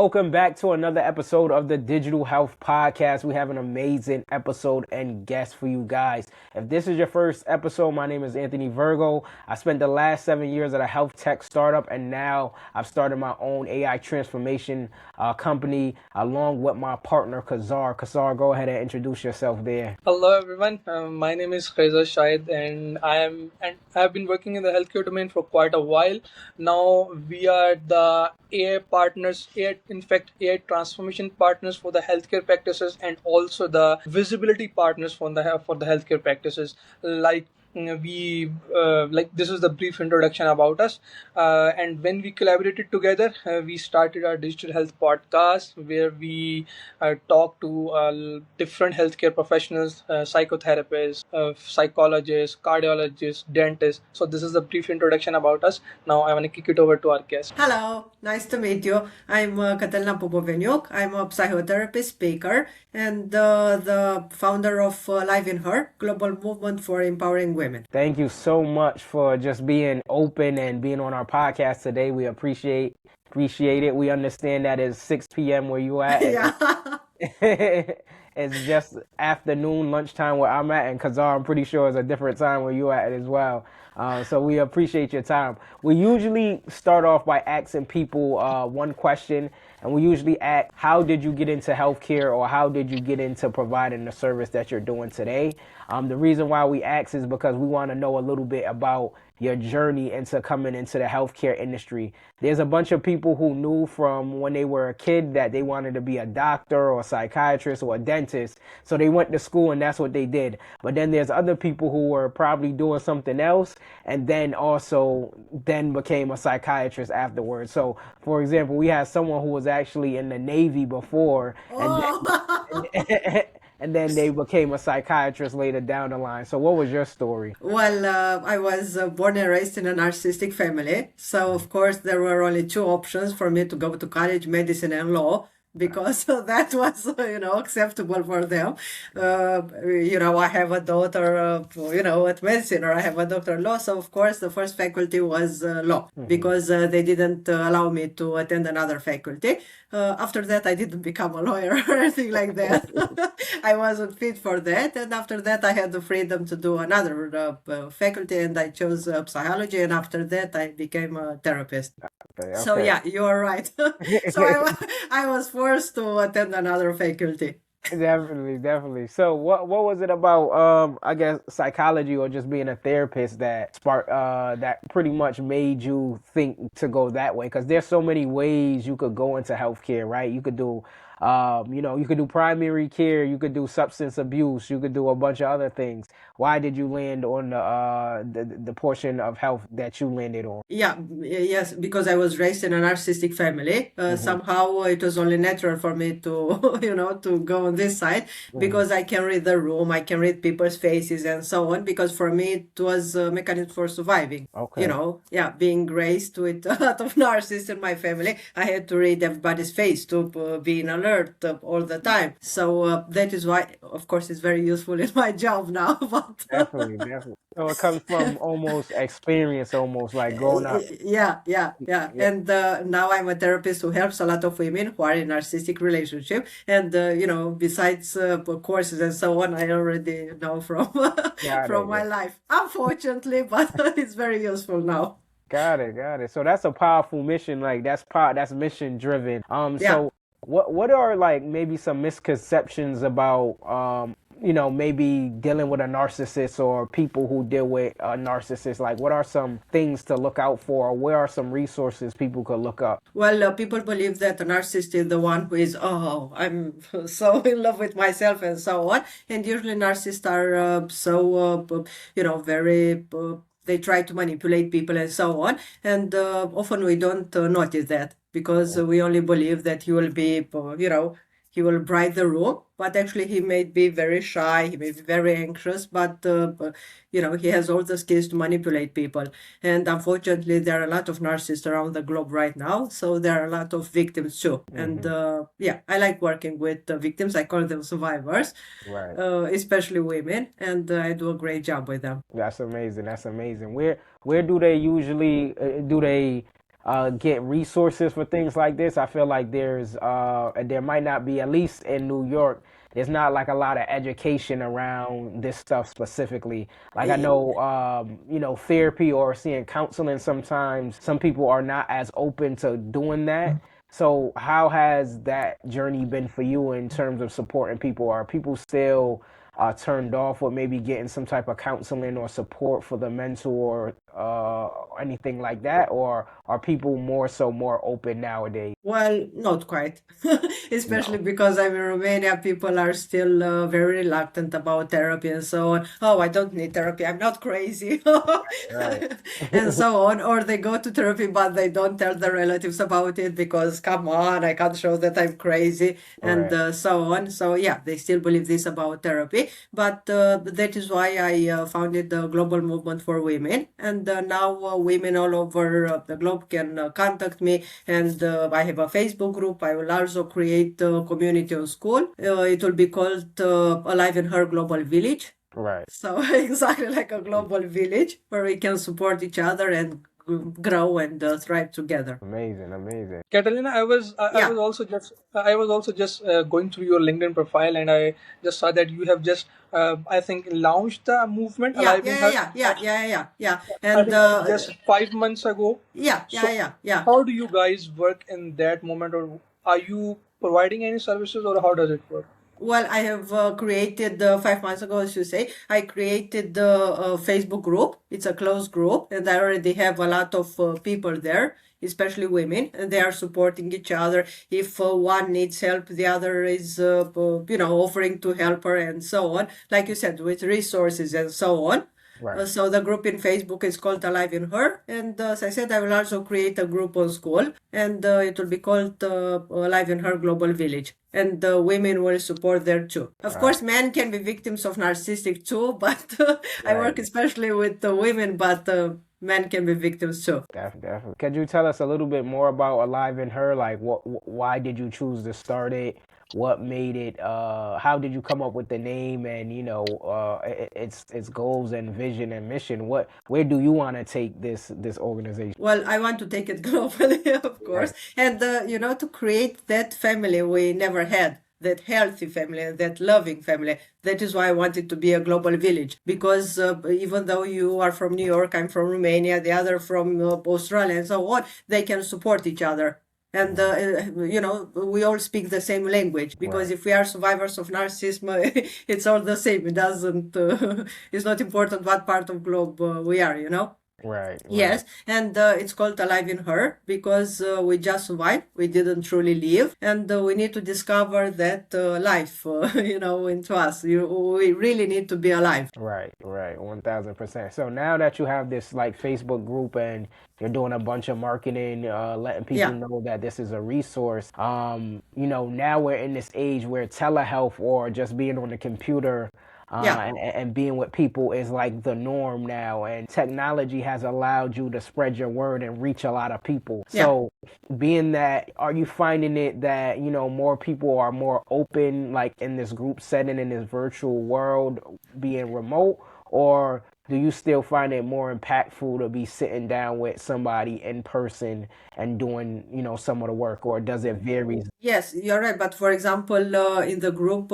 Welcome back to another episode of the Digital Health Podcast. We have an amazing episode and guest for you guys. If this is your first episode, my name is Anthony Virgo. I spent the last 7 years at a health tech startup, and now I've started my own AI transformation company along with my partner, Kazar. Kazar, go ahead and introduce yourself there. Hello everyone, my name is Khaizar Shahid and I've been working in the healthcare domain for quite a while. Now we are the AI partners, AI transformation partners for the healthcare practices and also the visibility partners for the healthcare practices. This is the brief introduction about us, and when we collaborated together, we started our digital health podcast where we talk to different healthcare professionals, psychotherapists, psychologists, cardiologists, dentists. So this is a brief introduction about us. Now I want to kick it over to our guest. Hello, nice to meet you. I'm Catalina Popoveniuc. I'm a psychotherapist, speaker, and the founder of Live in Her, global movement for empowering women. Thank you so much for just being open and being on our podcast today. We appreciate it. We understand that it's 6 p.m. where you at. Yeah. It's just afternoon, lunchtime where I'm at, and Kazar, I'm pretty sure, is a different time where you at as well. So we appreciate your time. We usually start off by asking people one question, and we usually ask, how did you get into healthcare, or how did you get into providing the service that you're doing today? The reason why we ask is because we want to know a little bit about your journey into coming into the healthcare industry. There's a bunch of people who knew from when they were a kid that they wanted to be a doctor or a psychiatrist or a dentist. So they went to school and that's what they did. But then there's other people who were probably doing something else and then became a psychiatrist afterwards. So for example, we had someone who was actually in the Navy before and then they became a psychiatrist later down the line. So what was your story? Well, I was born and raised in a narcissistic family. So, of course, there were only two options for me to go to college, medicine and law, because that was, acceptable for them. I have a daughter, at medicine, or I have a doctor of law. So, of course, the first faculty was law, because they didn't allow me to attend another faculty. After that, I didn't become a lawyer or anything like that. I wasn't fit for that. And after that, I had the freedom to do another faculty, and I chose psychology. And after that, I became a therapist. Okay. So, yeah, you are right. So I was forced to attend another faculty. Definitely. So what was it about I guess psychology or just being a therapist that sparked that pretty much made you think to go that way? Because there's so many ways you could go into healthcare, right? You could do you could do primary care, you could do substance abuse, you could do a bunch of other things. Why did you land on the portion of health that you landed on? Yes, because I was raised in a narcissistic family. Somehow it was only natural for me to, to go on this side, because I can read the room, I can read people's faces and so on, because for me it was a mechanism for surviving. Okay. Being raised with a lot of narcissists in my family, I had to read everybody's face to be in alert all the time. So that is why, of course, it's very useful in my job now. But Definitely. So it comes from almost experience, almost like growing up. Yeah. And now I'm a therapist who helps a lot of women who are in narcissistic relationship. And besides courses and so on, I already know from my life, unfortunately, but it's very useful now. Got it. So that's a powerful mission. Like that's mission driven. So what are like maybe some misconceptions about maybe dealing with a narcissist or people who deal with a narcissist? Like, what are some things to look out for, or where are some resources people could look up? Well, people believe that a narcissist is the one who is, I'm so in love with myself and so on. And usually narcissists are very... they try to manipulate people and so on. And often we don't notice that, because we only believe that he will be, he will bright the room, but actually he may be very shy, he may be very anxious, but he has all the skills to manipulate people. And unfortunately, there are a lot of narcissists around the globe right now, so there are a lot of victims too. And I like working with victims. I call them survivors, Right. especially women, and I do a great job with them. That's amazing. Where do they usually do they get resources for things like this. I feel like there might not be, at least in New York, there's not like a lot of education around this stuff specifically. Like I know, therapy or seeing counseling sometimes, some people are not as open to doing that. So how has that journey been for you in terms of supporting people? Are people still turned off with maybe getting some type of counseling or support for the mental or anything like that? Or are people more open nowadays? Well, not quite, especially No. because I'm in Romania. People are still very reluctant about therapy and so on. Oh, I don't need therapy. I'm not crazy, Right. and so on. Or they go to therapy, but they don't tell their relatives about it because, come on, I can't show that I'm crazy, and Right. so on. So yeah, they still believe this about therapy. But that is why I founded the Global Movement for Women, and now women all over the globe can contact me, and I have a Facebook group. I will also create a community on school. It will be called Alive in Her Global Village. Right. So exactly like a global village where we can support each other and grow and thrive together. Amazing. Amazing. Catalina, Yeah, I was also just going through your LinkedIn profile, and I just saw that you have just I think launched the movement yeah, Alive in yeah, Her. yeah, yeah, yeah, yeah, yeah. I And think just 5 months ago. yeah, yeah, So yeah, yeah. how do you guys work in that moment, or are you providing any services, or how does it work? Well, I have created 5 months ago, as you say, I created the Facebook group. It's a closed group, and I already have a lot of people there, especially women, and they are supporting each other. If one needs help, the other is, offering to help her, and so on. Like you said, with resources and so on. Right. So the group in Facebook is called Alive in Her, and as I said, I will also create a group on school, and it will be called Alive in Her Global Village, and women will support there too. Of Right. course, men can be victims of narcissistic too, but I Right. work especially with women, but men can be victims too. Definitely. Could you tell us a little bit more about Alive in Her? Like, why did you choose to start it? What made it? How did you come up with the name and its goals and vision and mission? Where do you want to take this organization? Well, I want to take it globally, of Right. course, and to create that family we never had, that healthy family, that loving family. That is why I want it to be a global village. Because even though you are from New York, I'm from Romania, the other from Australia, and so on, they can support each other. And we all speak the same language, because Right. if we are survivors of narcissism, it's all the same. It doesn't. It's not important what part of globe we are. Right. Right. Yes, and it's called Alive in Her because we just survived. We didn't truly live, and we need to discover that life, into us. We really need to be alive. Right, right, 1000%. So now that you have this like Facebook group and you're doing a bunch of marketing, letting people Yeah, know that this is a resource, now we're in this age where telehealth or just being on the computer yeah, and being with people is like the norm now, and technology has allowed you to spread your word and reach a lot of people. yeah. So, being that, are you finding it that, more people are more open, like in this group setting, in this virtual world, being remote, or do you still find it more impactful to be sitting down with somebody in person and doing, some of the work, or does it vary? Yes, you're right. But for example, in the group,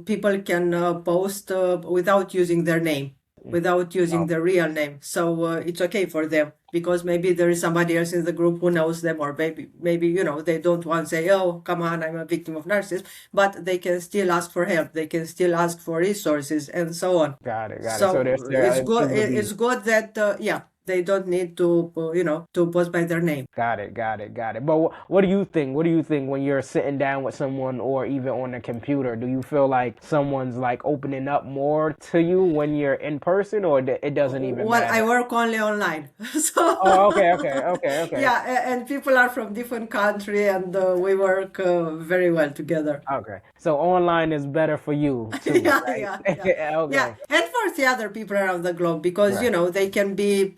people can post without using their name, without using Oh, the real name. So it's okay for them because maybe there is somebody else in the group who knows them, or maybe they don't want to say, "Oh, come on, I'm a victim of narcissism," but they can still ask for help. They can still ask for resources and so on. got it, got it. So So they're able to be. It's good that they don't need to to post by their name. Got it, got it, got it. But what do you think? What do you think when you're sitting down with someone or even on a computer? Do you feel like someone's like opening up more to you when you're in person, or it doesn't even Well, I matter? work only online, Oh, so okay. yeah, and people are from different country, and we work very well together. Okay. So online is better for you too, Yeah, right? yeah, yeah, yeah, Okay. and for the other people around the globe, because Right. they can be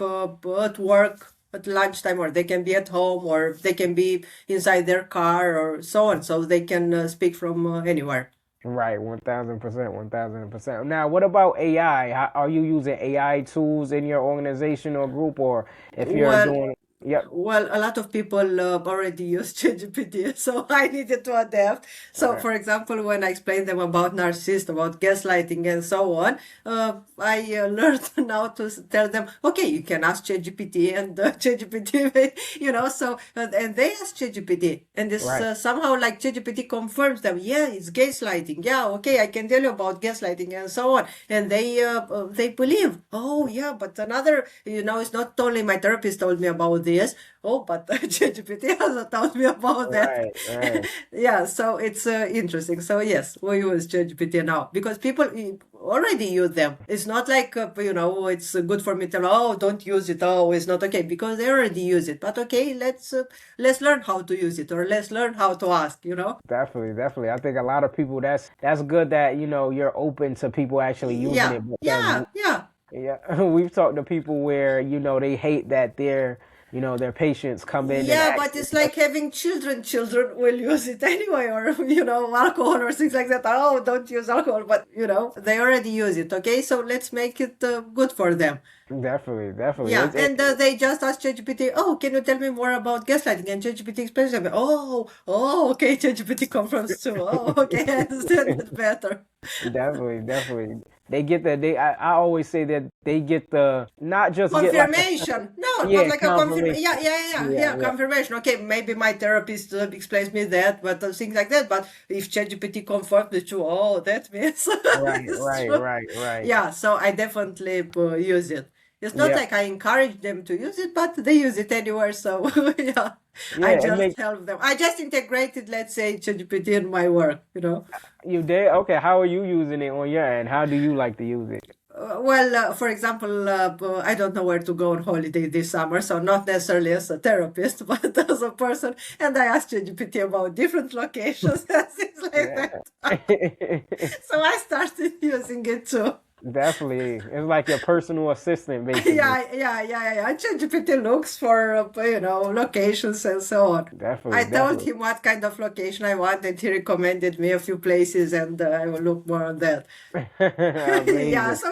at work at lunchtime, or they can be at home, or they can be inside their car, or so on, so they can speak from anywhere. Right, 1000%, 1000%. Now, what about AI? Are you using AI tools in your organization or group, or if you're Well, doing? Yep. Well, a lot of people already use ChatGPT, so I needed to adapt. So, Right. for example, when I explained them about narcissists, about gaslighting, and so on, I learned now to tell them, okay, you can ask ChatGPT, and ChatGPT, so and they ask ChatGPT, and this Right. somehow like ChatGPT confirms them, yeah, it's gaslighting, yeah, okay, I can tell you about gaslighting, and so on, and they believe, oh yeah, but another, it's not only my therapist told me about this. Oh, but ChatGPT hasn't told me about that. Right. Right. Yeah, so it's interesting. So yes, we use ChatGPT now because people already use them. It's not like it's good for me to tell, oh, don't use it. Oh, it's not okay because they already use it. But okay, let's learn how to use it, or let's learn how to ask. Definitely, definitely. I think a lot of people, that's good that, you're open to people actually using Yeah, it, because yeah, yeah. yeah, we've talked to people where, they hate that their patients come in and Yeah, ask but them it's like questions. having children. Children will use it anyway, or alcohol or things like that. Oh, don't use alcohol, but they already use it. Okay, so let's make it good for them. Definitely, definitely. Yeah, and they just ask ChatGPT, oh, can you tell me more about gaslighting? And ChatGPT explains to them, oh, okay, ChatGPT confirms too. Oh, okay, I understand it better. Definitely, definitely. They get I always say that they get not just get like a, Confirmation. No, not yeah, like a confirmation. confirmation. Yeah, yeah, yeah, Yeah, yeah, yeah. confirmation. Okay, maybe my therapist explains me that, but things like that. But if ChatGPT confirms the truth, oh, that means Right, it's right, true. right, right. Yeah, so I definitely use it. It's not Yeah. like I encourage them to use it, but they use it anywhere. So yeah, I Yeah, it just makes help them. I just integrated, let's say, ChatGPT in my work. you did. Okay, how are you using it on your end? How do you like to use it? Well, for example, I don't know where to go on holiday this summer, so not necessarily as a therapist, but as a person. And I asked ChatGPT about different locations and things like Yeah. that. So I started using it too. Definitely. It's like your personal assistant, basically. Yeah. ChatGPT looks for, locations and so on. I Definitely, told definitely. him what kind of location I want, and he recommended me a few places, and I will look more on that. Yeah, Amazing. so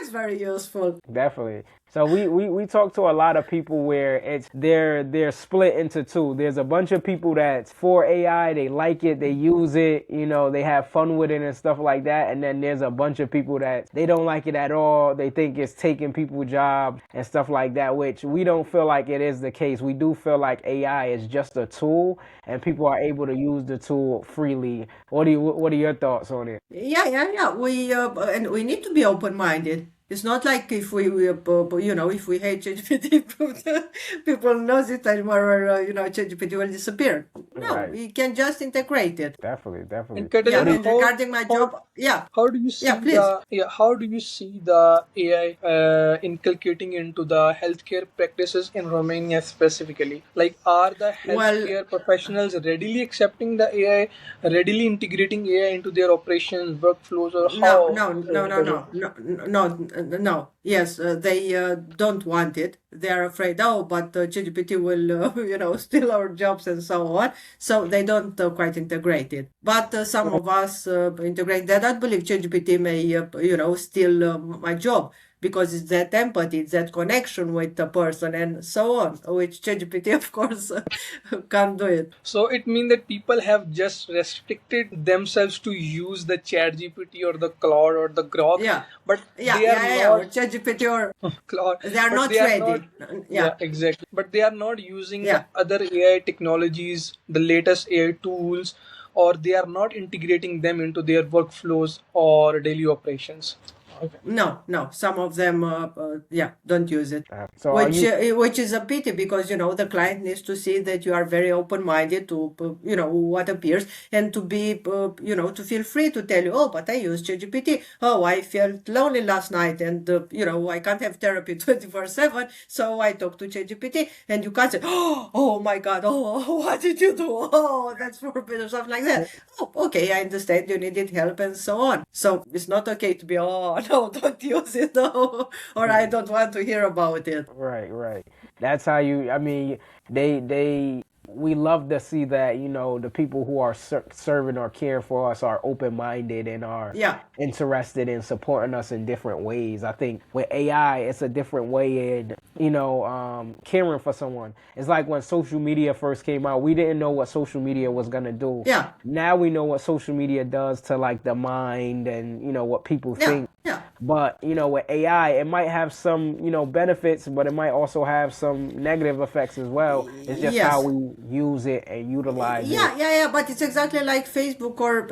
it's very useful. Definitely. So we talk to a lot of people where they're split into two. There's a bunch of people that's for AI, they like it, they use it, they have fun with it and stuff like that. And then there's a bunch of people that they don't like it at all. They think it's taking people's jobs and stuff like that, which we don't feel like it is the case. We do feel like AI is just a tool and people are able to use the tool freely. What are your thoughts on it? Yeah. And we need to be open-minded. It's not like if if we hate ChatGPT, people knows it anymore, or ChatGPT will disappear. No, Right. we can just integrate it. Definitely, And definitely. Yeah, What do Catalina, you, and regarding my how job, yeah, how do you yeah, see please. the AI inculcating into the healthcare practices in Romania specifically? Like, are the Well, healthcare professionals readily accepting the AI, readily integrating AI into their operations, workflows, or no, how no, no, no, does it? no, no, no. Yes, they don't want it. They are afraid. Oh, but ChatGPT will, steal our jobs and so on. So they don't quite integrate it. But some of us integrate that. I believe ChatGPT may, steal my job because it's that empathy, it's that connection with the person, and so on, which ChatGPT, of course, can't do it. So it means that people have just restricted themselves to use the Chat GPT or the Claude or the Grok, Yeah, but yeah, they are yeah, yeah. Or not ChatGPT, or Claude, they are but not they are not. ready. Yeah, Yeah, exactly. But they are not using the yeah. other AI technologies, the latest AI tools, or they are not integrating them into their workflows or daily operations. Okay. No. Some of them, don't use it. so are you Which is a pity because the client needs to see that you are very open-minded to what appears, and to be to feel free to tell you, oh, but I use ChatGPT. Oh, I felt lonely last night, and I can't have therapy 24/7, so I talk to ChatGPT, and you can't say, oh my God, oh, what did you do? Oh, that's forbidden, or something like that. Oh, okay, I understand you needed help and so on. So it's not okay to be, oh, no, don't use it, no, or I don't want to hear about it. right, right. That's how you. I mean, they we love to see that, the people who are serving or caring for us are open-minded and are Yeah. interested in supporting us in different ways. I think with AI, it's a different way in, caring for someone. It's like when social media first came out, we didn't know what social media was going to do. Yeah. Now we know what social media does to like the mind and, what people Yeah. think. Yeah. But, with AI, it might have some, benefits, but it might also have some negative effects as well. It's just Yes. how we use it and utilize Yeah, it. yeah, yeah, but it's exactly like Facebook or,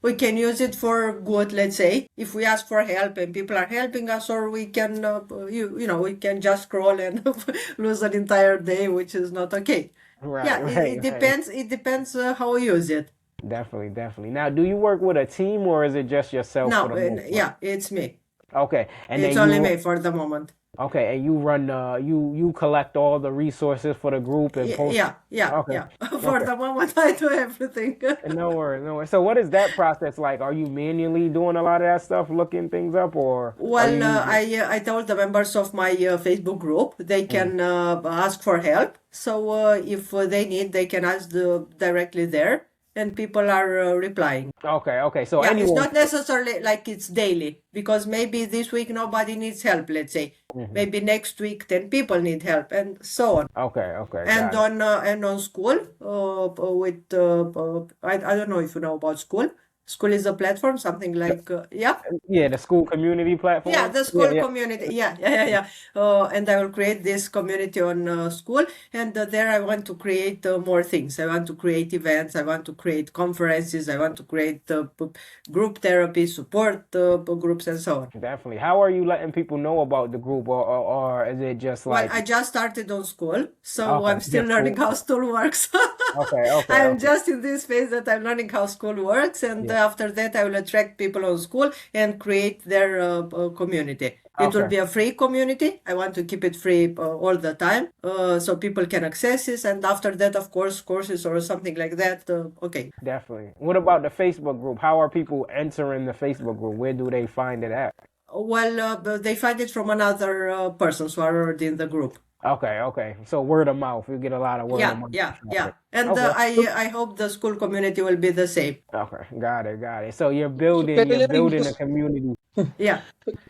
we can use it for good, let's say, if we ask for help and people are helping us, or we can, we can just scroll and lose an entire day, which is not okay. Right, Yeah, it right. depends. It depends how we use it. Definitely, definitely. Now, do you work with a team or is it just yourself No, for the most part? yeah, it's me. Okay, and It's then only you me for the moment. okay, and you run you collect all the resources for the group and post. Yeah. Okay, For okay. the moment, I do everything. No worries, no worries. So, what is that process like? Are you manually doing a lot of that stuff, looking things up, or are Well, you using? I told the members of my Facebook group they Mm. can ask for help. So if they need, they can ask directly there, and people are replying. Okay, okay. So Yeah, it's anyone. not necessarily like it's daily, because maybe this week nobody needs help, let's say. Mhm. Maybe next week 10 people need help, and so on. Okay, okay, And got it. on school, with I don't know if you know about school. School is a platform, something like yeah. Yeah, the school community Yeah, platform. the Yeah, school yeah. community. Yeah. And I will create this community on school, and there I want to create more things. I want to create events. I want to create conferences. I want to create group therapy, support groups, and so on. Definitely. How are you letting people know about the group, or is it just Well, like I just started on school, so okay, I'm still just learning school? how school works. Okay, okay, I'm okay. just in this phase that I'm learning how school works, and Yeah. after that, I will attract people on school and create their community. It will Okay. be a free community. I want to keep it free all the time, so people can access it. And after that, of course, courses or something like that. Okay. Definitely. What about the Facebook group? How are people entering the Facebook group? Where do they find it at? Well, they find it from another persons who are already in the group. Okay, okay. So word of mouth. You get a lot of word of Yeah, mouth yeah, yeah. traffic. And Okay. I hope the school community will be the same. Okay. Got it, got it. So you're So you're Catalina, building a community. Yeah.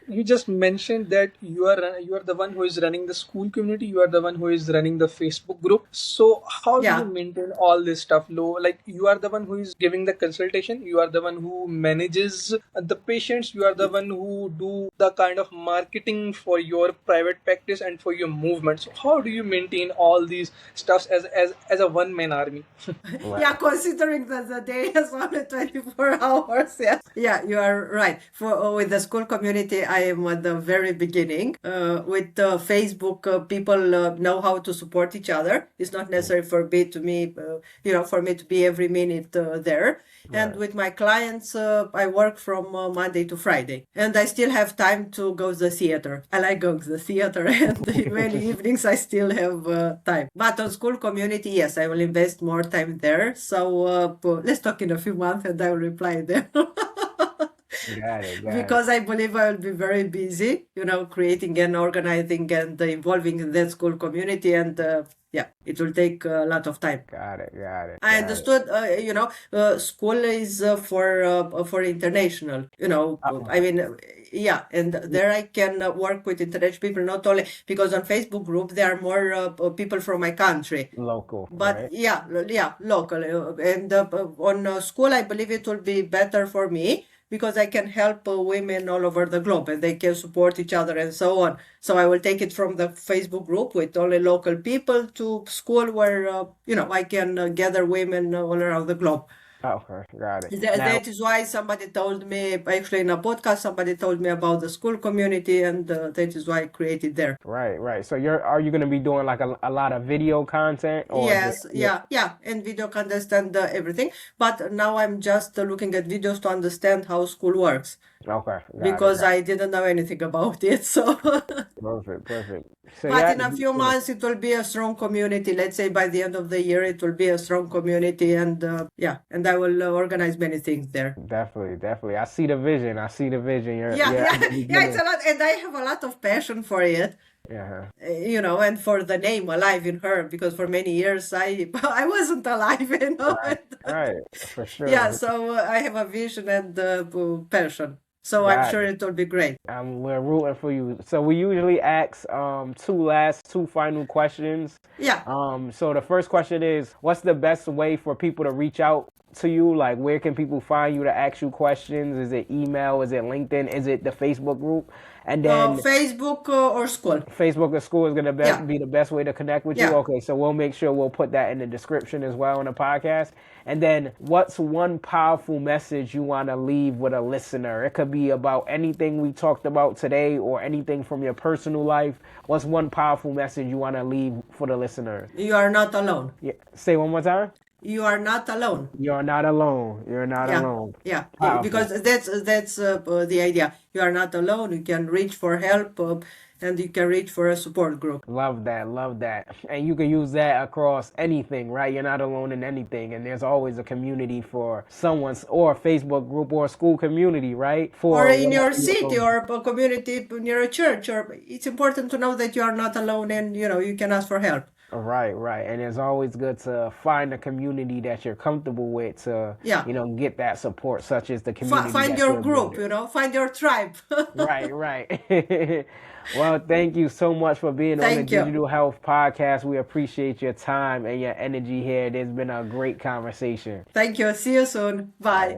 you just mentioned that you are the one who is running the school community. You are the one who is running the Facebook group. So how do you Yeah. maintain all this stuff? Like you are the one who is giving the consultation. You are the one who manages the patients. You are the one who do the kind of marketing for your private practice and for your movement. So how do you maintain all these stuffs as a one man army? Yeah, Right. considering that the day has only 24 hours. Yeah, yeah, you are right. For with the school community, I am at the very beginning. With Facebook, people know how to support each other. It's not necessary for me to be every minute there. And Right. with my clients, I work from Monday to Friday, and I still have time to go to the theater. I like going to the theater, and in many evenings I still have time. But on school community, yes, I will invest more time there. So let's talk in a few months, and I will reply there. Got it, got it. Because I believe I will be very busy, creating and organizing and involving in that school community, and yeah, it will take a lot of time. Got it, got it, I got it. understood, school is for international, I mean, yeah, and there I can work with international people, not only because on Facebook group there are more people from my country, Local, but right? yeah, local. And on school, I believe it will be better for me because I can help women all over the globe and they can support each other and so on. So I will take it from the Facebook group with only local people to school where, I can gather women all around the globe. Okay, got it. That, Now, that is why somebody told me, actually in a podcast, somebody told me about the school community, and that is why I created there. right, right. So are you gonna be doing like a lot of video content or is it Yes, yeah, and video can understand everything. But now I'm just looking at videos to understand how school works okay, got it, because got I didn't know anything about it. So, it. Perfect, perfect. So but yeah, in a few months, it will be a strong community. Let's say by the end of the year, it will be a strong community, and and I will organize many things there. definitely, definitely. I see the vision. I see the vision. Yeah, You're yeah, at the yeah, it's beginning. a lot, and I have a lot of passion for it. Yeah. And for the name Alive in Her, because for many years I wasn't alive, Right. Right. For Yeah, sure. so I have a vision and passion. So I'm Got sure it. it will be great. We're rooting for you. So we usually ask two final questions. Yeah. So the first question is, what's the best way for people to reach out to you? Like, where can people find you to ask you questions? Is it email? Is it LinkedIn? Is it the Facebook group? And then Facebook or school. Facebook or school is going to Yeah. be the best way to connect with you. Yeah. Okay, so we'll make sure we'll put that in the description as well in the podcast. And then what's one powerful message you want to leave with a listener? It could be about anything we talked about today or anything from your personal life. What's one powerful message you want to leave for the listener? You are not alone. Yeah. Say one more time. You are not alone. You're not alone. You're not Yeah. alone. Yeah, Powerful. because that's the idea. You are not alone. You can reach for help, and you can reach for a support group. Love that, love that. And you can use that across anything, right? You're not alone in anything. And there's always a community for someone's, or a Facebook group or a school community, right? For Or in your whatever city you're or a community near a church. Or it's important to know that you are not alone, and you can ask for help. Right, right. And it's always good to find a community that you're comfortable with to, Yeah. get that support, such as the community. Find that your you're group, building. find your tribe. Right, right. Well, thank you so much for being on the Thank you. Digital Health Podcast. We appreciate your time and your energy here. It has been a great conversation. Thank you. See you soon. Bye.